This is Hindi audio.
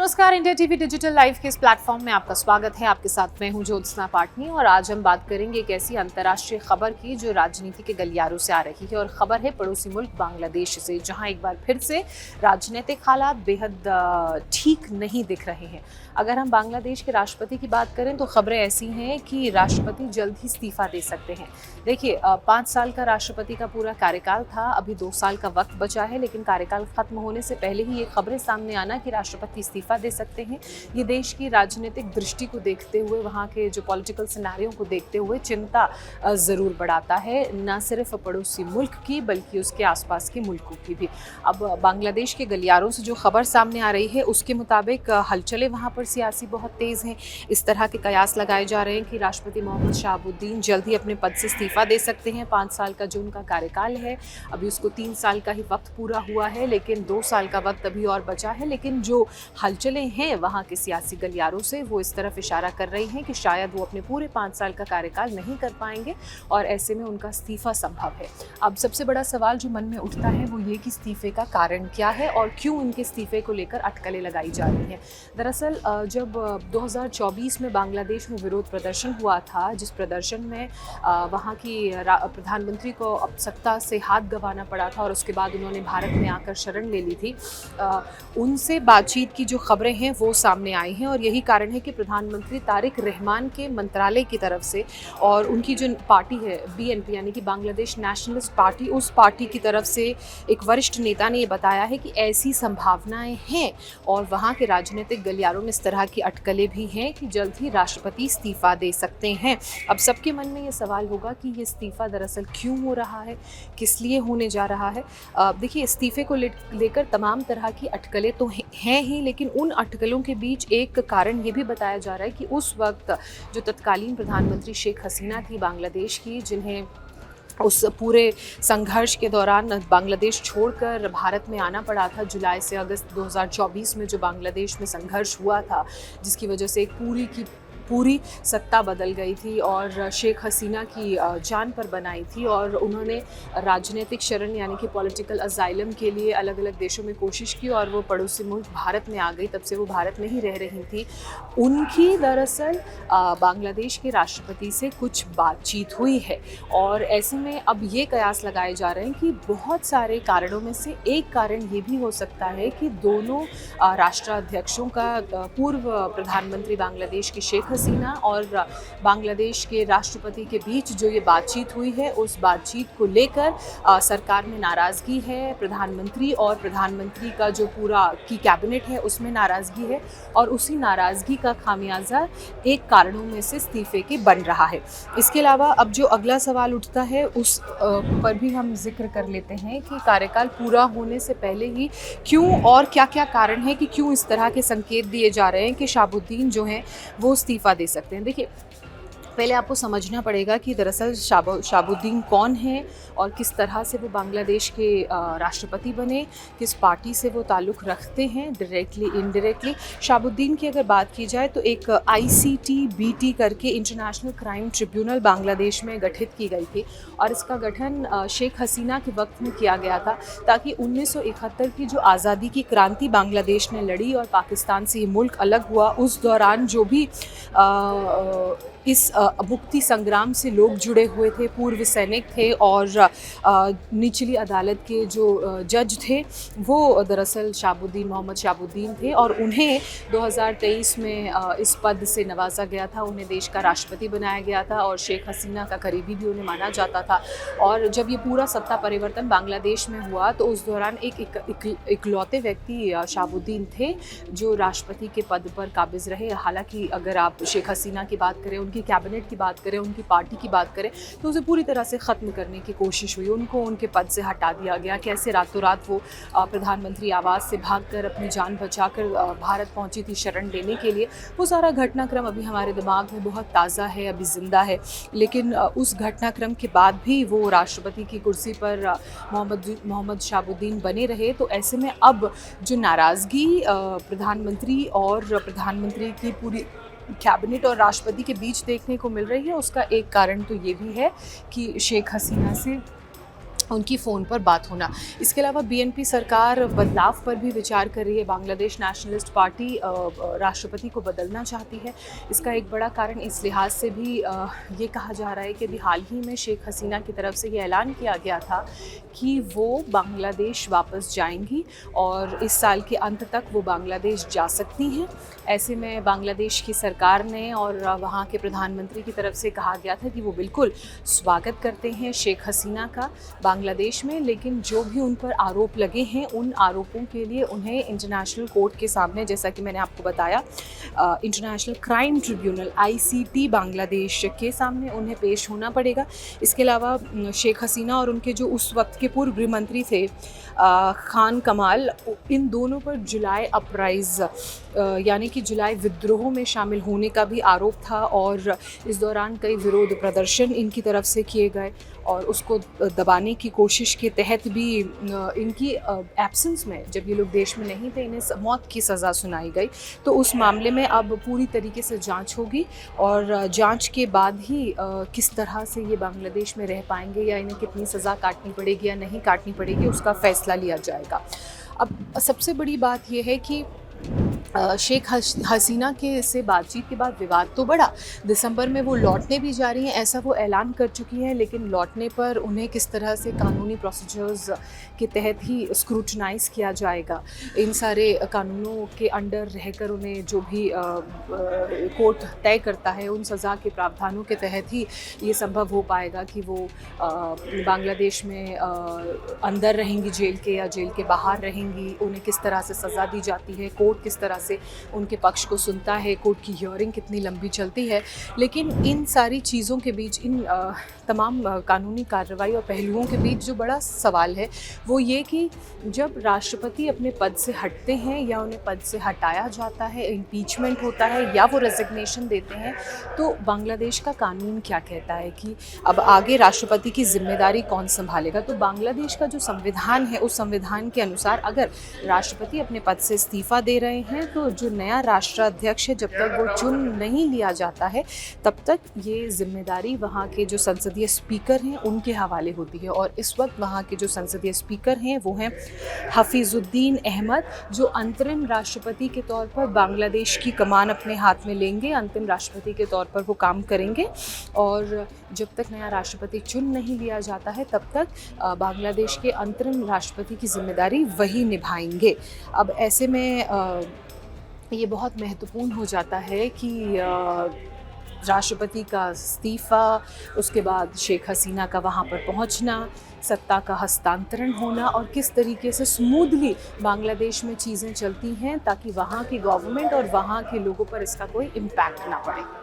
नमस्कार, इंडिया टीवी डिजिटल लाइव के इस प्लेटफॉर्म में आपका स्वागत है। आपके साथ मैं हूं ज्योत्सना पाटनी और आज हम बात करेंगे एक ऐसी अंतर्राष्ट्रीय खबर की जो राजनीति के गलियारों से आ रही है। और खबर है पड़ोसी मुल्क बांग्लादेश से, जहां एक बार फिर से राजनीतिक हालात बेहद ठीक नहीं दिख रहे हैं। अगर हम बांग्लादेश के राष्ट्रपति की बात करें तो खबरें ऐसी हैं कि राष्ट्रपति जल्द ही इस्तीफा दे सकते हैं। देखिए, 5 साल का राष्ट्रपति का पूरा कार्यकाल था, अभी 2 साल का वक्त बचा है, लेकिन कार्यकाल खत्म होने से पहले ही ये खबरें सामने आना कि राष्ट्रपति इस्तीफा दे सकते हैं। ये देश की राजनीतिक दृष्टि को देखते हुए, वहाँ के जो पॉलिटिकल सिनेरियो को देखते हुए चिंता ज़रूर बढ़ाता है, न सिर्फ पड़ोसी मुल्क की बल्कि उसके आसपास के मुल्कों की भी। अब बांग्लादेश के गलियारों से जो खबर सामने आ रही है उसके मुताबिक हलचलें वहाँ पर सियासी बहुत तेज़ हैं। इस तरह के कयास लगाए जा रहे हैं कि राष्ट्रपति मोहम्मद शहाबुद्दीन जल्द ही अपने पद से इस्तीफा दे सकते हैं। 5 साल का जो उनका कार्यकाल है, अभी उसको 3 साल का ही वक्त पूरा हुआ है, लेकिन 2 साल का वक्त अभी और बचा है। लेकिन जो हलचलें हैं वहाँ के सियासी गलियारों से, वो इस तरफ इशारा कर रही हैं कि शायद वो अपने पूरे 5 साल का कार्यकाल नहीं कर पाएंगे और ऐसे में उनका इस्तीफा संभव है। अब सबसे बड़ा सवाल जो मन में उठता है वो ये कि इस्तीफे का कारण क्या है और क्यों इनके इस्तीफे को लेकर अटकलें लगाई जा रही हैं। दरअसल जब 2024 में बांग्लादेश में विरोध प्रदर्शन हुआ था, जिस प्रदर्शन में वहाँ की प्रधानमंत्री को अब सत्ता से हाथ गंवाना पड़ा था और उसके बाद उन्होंने भारत में आकर शरण ले ली थी, उनसे बातचीत की जो खबरें हैं वो सामने आई हैं। और यही कारण है कि प्रधानमंत्री तारिक रहमान के मंत्रालय की तरफ से और उनकी जो पार्टी है BNP यानी कि बांग्लादेश नेशनलिस्ट पार्टी, उस पार्टी की तरफ से एक वरिष्ठ नेता ने ये बताया है कि ऐसी संभावनाएं हैं और वहाँ के राजनीतिक गलियारों में इस तरह की अटकलें भी हैं कि जल्द ही राष्ट्रपति इस्तीफा दे सकते हैं। अब सबके मन में ये सवाल होगा कि ये इस्तीफा दरअसल क्यों हो रहा है, किस लिए होने जा रहा है। देखिए, इस्तीफे को लेकर तमाम तरह की अटकलें तो हैं ही, लेकिन उन अटकलों के बीच एक कारण ये भी बताया जा रहा है कि उस वक्त जो तत्कालीन प्रधानमंत्री शेख हसीना थी बांग्लादेश की, जिन्हें उस पूरे संघर्ष के दौरान बांग्लादेश छोड़कर भारत में आना पड़ा था, जुलाई से अगस्त 2024 में जो बांग्लादेश में संघर्ष हुआ था, जिसकी वजह से एक पूरी सत्ता बदल गई थी और शेख हसीना की जान पर बनाई थी और उन्होंने राजनीतिक शरण यानी कि पॉलिटिकल असाइलम के लिए अलग अलग देशों में कोशिश की और वो पड़ोसी मुल्क भारत में आ गई। तब से वो भारत में ही रह रही थी। उनकी दरअसल बांग्लादेश के राष्ट्रपति से कुछ बातचीत हुई है और ऐसे में अब ये कयास लगाए जा रहे हैं कि बहुत सारे कारणों में से एक कारण ये भी हो सकता है कि दोनों राष्ट्राध्यक्षों का, पूर्व प्रधानमंत्री बांग्लादेश की शेख हसीना और बांग्लादेश के राष्ट्रपति के बीच जो ये बातचीत हुई है, उस बातचीत को लेकर सरकार में नाराज़गी है, प्रधानमंत्री और प्रधानमंत्री का जो पूरा की कैबिनेट है उसमें नाराज़गी है और उसी नाराज़गी का खामियाजा एक कारणों में से इस्तीफे के बन रहा है। इसके अलावा अब जो अगला सवाल उठता है उस पर भी हम जिक्र कर लेते हैं कि कार्यकाल पूरा होने से पहले ही क्यों और क्या क्या कारण है कि क्यों इस तरह के संकेत दिए जा रहे हैं कि शहाबुद्दीन जो हैं वो इस्तीफा दे सकते हैं। देखिए, पहले आपको समझना पड़ेगा कि दरअसल शहाबुद्दीन कौन है और किस तरह से वो बांग्लादेश के राष्ट्रपति बने, किस पार्टी से वो ताल्लुक़ रखते हैं, डायरेक्टली इनडायरेक्टली। शहाबुद्दीन की अगर बात की जाए तो एक ICTBT करके इंटरनेशनल क्राइम ट्रिब्यूनल बांग्लादेश में गठित की गई थी और इसका गठन शेख हसीना के वक्त में किया गया था ताकि 1971 की जो आज़ादी की क्रांति बांग्लादेश ने लड़ी और पाकिस्तान से ये मुल्क अलग हुआ, उस दौरान जो भी इस मुक्ति संग्राम से लोग जुड़े हुए थे, पूर्व सैनिक थे और निचली अदालत के जो जज थे, वो दरअसल मोहम्मद शहाबुद्दीन थे और उन्हें 2023 में इस पद से नवाजा गया था, उन्हें देश का राष्ट्रपति बनाया गया था और शेख हसीना का करीबी भी उन्हें माना जाता था। और जब ये पूरा सत्ता परिवर्तन बांग्लादेश में हुआ तो उस दौरान एक इकलौते व्यक्ति शहाबुद्दीन थे जो राष्ट्रपति के पद पर काबिज रहे। हालांकि अगर आप शेख हसीना की बात करें, उनकी कैबिनेट की बात करें, उनकी पार्टी की बात करें तो उसे पूरी तरह से ख़त्म करने की कोशिश हुई, उनको उनके पद से हटा दिया गया। कैसे रातों रात वो प्रधानमंत्री आवास से भागकर अपनी जान बचाकर भारत पहुंची थी शरण लेने के लिए, वो सारा घटनाक्रम अभी हमारे दिमाग में बहुत ताज़ा है, अभी ज़िंदा है। लेकिन उस घटनाक्रम के बाद भी वो राष्ट्रपति की कुर्सी पर मोहम्मद शहाबुद्दीन बने रहे। तो ऐसे में अब जो नाराज़गी प्रधानमंत्री और प्रधानमंत्री की पूरी कैबिनेट और राष्ट्रपति के बीच देखने को मिल रही है, उसका एक कारण तो ये भी है कि शेख हसीना से उनकी फ़ोन पर बात होना। इसके अलावा बीएनपी सरकार बदलाव पर भी विचार कर रही है। बांग्लादेश नेशनलिस्ट पार्टी राष्ट्रपति को बदलना चाहती है। इसका एक बड़ा कारण इस लिहाज से भी ये कहा जा रहा है कि अभी हाल ही में शेख हसीना की तरफ से ये ऐलान किया गया था कि वो बांग्लादेश वापस जाएंगी और इस साल के अंत तक वो बांग्लादेश जा सकती हैं। ऐसे में बांग्लादेश की सरकार ने और वहाँ के प्रधानमंत्री की तरफ से कहा गया था कि वो बिल्कुल स्वागत करते हैं शेख हसीना का बांग्लादेश में, लेकिन जो भी उन पर आरोप लगे हैं उन आरोपों के लिए उन्हें इंटरनेशनल कोर्ट के सामने, जैसा कि मैंने आपको बताया, international crime tribunal ICT Bangladesh के सामने उन्हें पेश होना पड़ेगा। इसके अलावा शेख हसीना और उनके जो उस वक्त के पूर्व गृह मंत्री थे खान कमाल, इन दोनों पर जुलाई अपराइज यानी कि जुलाई विद्रोह में शामिल होने का भी आरोप था और इस दौरान कई विरोध प्रदर्शन इनकी तरफ से किए गए और उसको दबाने की कोशिश के तहत भी इनकी एब्सेंस में, जब ये लोग देश में नहीं थे, इन्हें मौत की सज़ा सुनाई गई। तो उस मामले में अब पूरी तरीके से जांच होगी और जांच के बाद ही किस तरह से ये बांग्लादेश में रह पाएंगे या इन्हें कितनी सज़ा काटनी पड़ेगी या नहीं काटनी पड़ेगी, उसका फैसला लिया जाएगा। अब सबसे बड़ी बात यह है कि शेख हसीना के से बातचीत के बाद विवाद तो बढ़ा। दिसंबर में वो लौटने भी जा रही हैं, ऐसा वो ऐलान कर चुकी हैं, लेकिन लौटने पर उन्हें किस तरह से कानूनी प्रोसीजर्स के तहत ही स्क्रूटनाइज़ किया जाएगा, इन सारे कानूनों के अंडर रहकर उन्हें जो भी कोर्ट तय करता है उन सज़ा के प्रावधानों के तहत ही ये संभव हो पाएगा कि वो बांग्लादेश में अंदर रहेंगी जेल के या जेल के बाहर रहेंगी, उन्हें किस तरह से सज़ा दी जाती है, कोर्ट किस तरह से उनके पक्ष को सुनता है, कोर्ट की हियरिंग कितनी लंबी चलती है। लेकिन इन सारी चीज़ों के बीच, इन तमाम कानूनी कार्रवाई और पहलुओं के बीच जो बड़ा सवाल है वो ये कि जब राष्ट्रपति अपने पद से हटते हैं या उन्हें पद से हटाया जाता है, इम्पीचमेंट होता है या वो रेजिग्नेशन देते हैं, तो बांग्लादेश का कानून क्या कहता है कि अब आगे राष्ट्रपति की जिम्मेदारी कौन संभालेगा। तो बांग्लादेश का जो संविधान है उस संविधान के अनुसार अगर राष्ट्रपति अपने पद से इस्तीफा दे रहे हैं तो जो नया राष्ट्राध्यक्ष है, जब तक वो चुन नहीं लिया जाता है तब तक ये जिम्मेदारी वहाँ के जो संसदीय स्पीकर हैं उनके हवाले होती है। और इस वक्त वहाँ के जो संसदीय स्पीकर हैं वो हैं हफीजुद्दीन अहमद, जो अंतरिम राष्ट्रपति के तौर पर बांग्लादेश की कमान अपने हाथ में लेंगे, अंतिम राष्ट्रपति के तौर पर वो काम करेंगे और जब तक नया राष्ट्रपति चुन नहीं लिया जाता है तब तक बांग्लादेश के अंतरिम राष्ट्रपति की जिम्मेदारी वही निभाएंगे। अब ऐसे में ये बहुत महत्वपूर्ण हो जाता है कि राष्ट्रपति का इस्तीफ़ा, उसके बाद शेख हसीना का वहाँ पर पहुँचना, सत्ता का हस्तांतरण होना और किस तरीके से स्मूथली बांग्लादेश में चीज़ें चलती हैं ताकि वहाँ की गवर्नमेंट और वहाँ के लोगों पर इसका कोई इम्पैक्ट ना पड़े।